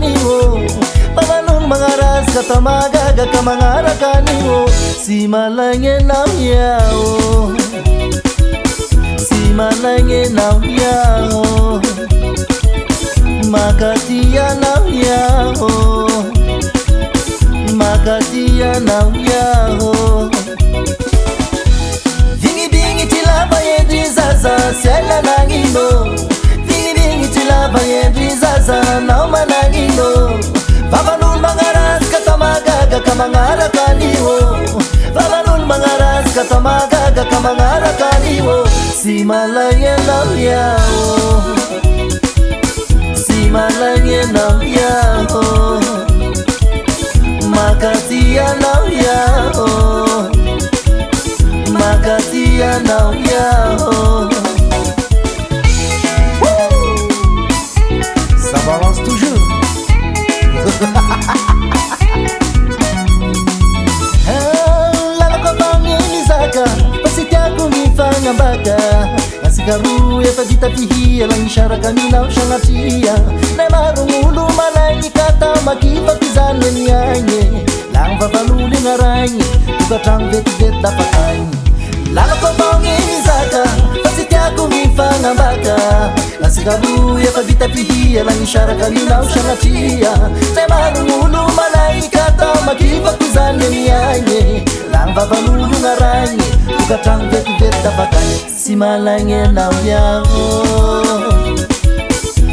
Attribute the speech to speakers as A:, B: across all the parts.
A: kaniwo Pamanun mangaras kata magaga ka mangara kaniwo Si malange nau yao Si malange nau yao Makatia nau yao Makatia nau yao Vingi bingi tilaba yedri zaza Sela nangino Vingi bingi tilaba yedri zaza Nauma nangino Vavanun mangaras kata magaga ka mangara kaniwo Vavanun mangaras kata magaga ka mangara kaniwo Si malange nau yao Si malange nau yao Makatia nau yao Makatia nau yao Ça balance toujours Lala ko bangin izaka Pasitia kumifanya mbaka Asigaru ya tagita pihia Lang ishara kanina ushangatia Na marungulu malangi kata Makipa kizane nyanye Lang vavaluli ngaranyi Tukatang veti veta pakanyi Lala ko bangin izaka Pasitia kumifanya mbaka Asigaru ya tagita pihia Lang ishara kanina ushangatia Na marungulu malangi kata Makipa kizane nyanye Lang vavaluli ngaranyi Tukatang veti veta pakanyi Si malange nau yao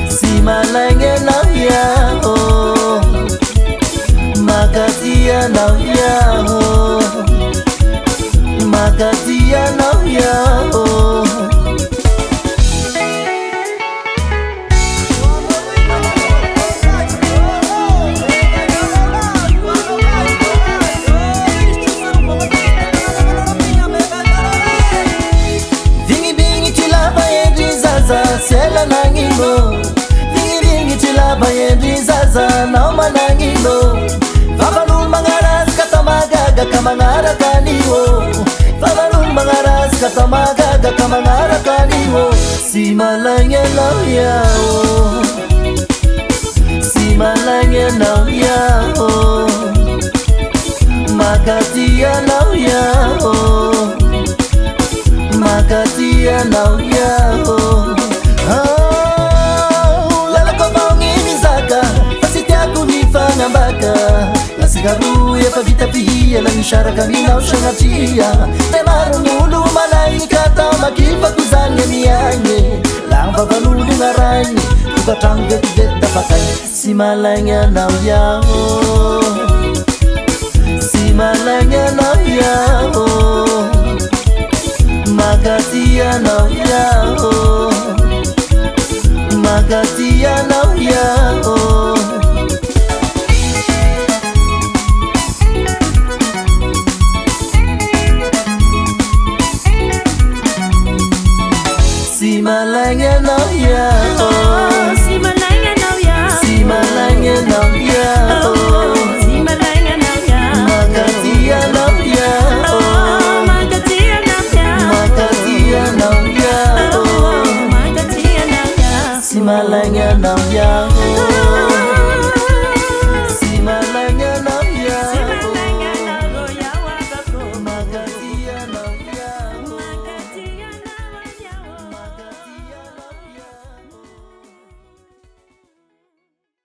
A: Si malange nau yao Makatia nau yao Makatia nau yao Sela nangino Vingi vingi tilaba yendri zaza Nauma nangino Vavanun mangaras kata magaga ka mangara kaniwo Vavanun mangaras kata magaga ka mangara kaniwo Si malange nau yao Si malange nau yao Makatia nau yao Makatia nau yao Lala ko bangin izaka Pasitia kumifanya mbaka Nasigaru ya pagita pihia Lang ishara kanina ushangatia Na marungulu malangi kata Makipa kuzange miyanye Lang vavaluli ngaranyi Tukatang veti veta pakanyi Si malange nau yao Si malange nau yao Makatia nau yao Makatia nau yao